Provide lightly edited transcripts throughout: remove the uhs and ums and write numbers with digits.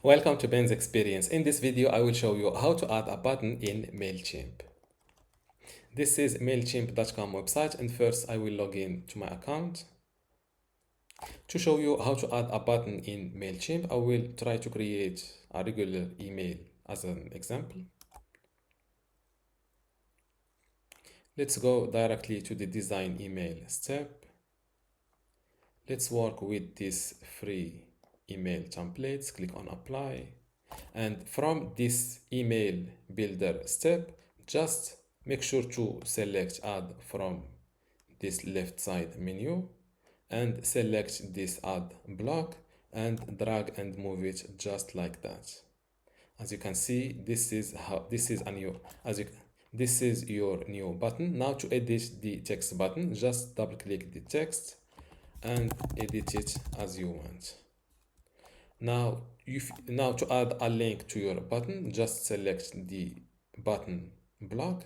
Welcome to Ben's Experience. In this video, I will show you how to add a button in Mailchimp. This is Mailchimp.com website, and first I will log in to my account. To show you how to add a button in Mailchimp, I will try to create a regular email as an example. Let's go directly to the design email step. Let's work with this free email templates. Click on apply, and from this email builder step, just make sure to select add from this left side menu and select this add block and drag and move it just like that. As you can see, this is your new button. Now to edit the text button, just double click the text and edit it as you want. Now to add a link to your button, just select the button block,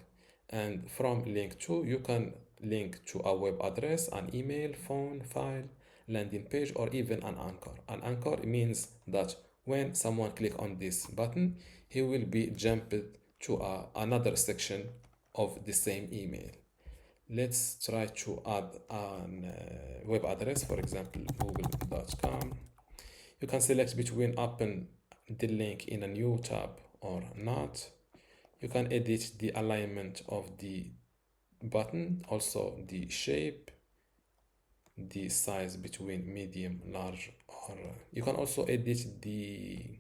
and from link to, you can link to a web address, an email, phone, file, landing page, or even an anchor. An anchor means that when someone click on this button, he will be jumped to another section of the same email. Let's try to add a web address, for example, google.com. You can select between open the link in a new tab or not. You can edit the alignment of the button, also the shape, the size between medium, large, or you can also edit the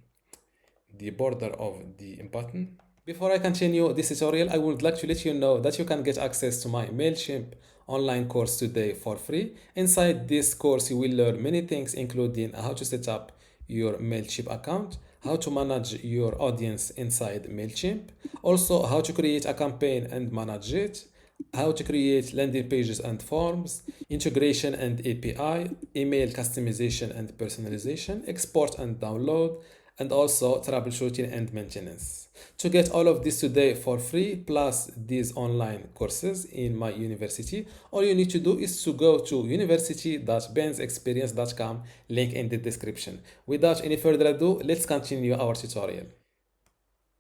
border of the button. Before I continue this tutorial, I would like to let you know that you can get access to my Mailchimp online course today for free. Inside this course, you will learn many things, including how to set up your Mailchimp account, how to manage your audience inside Mailchimp, also how to create a campaign and manage it, how to create landing pages and forms, integration and API, email customization and personalization, export and download, and also troubleshooting and maintenance. To get all of this today for free, plus these online courses in my university, all you need to do is to go to university.bensexperience.com, link in the description. Without any further ado, let's continue our tutorial.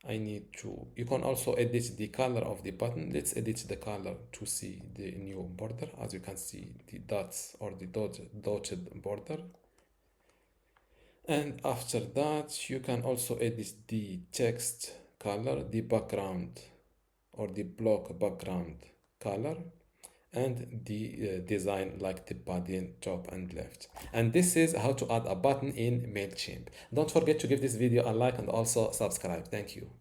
You can also edit the color of the button. Let's edit the color to see the new border. As you can see, the dots or the dotted border. And after that, you can also edit the text color, the background or the block background color, and the design like the padding top and left. And this is how to add a button in Mailchimp. Don't forget to give this video a like and also subscribe. Thank you.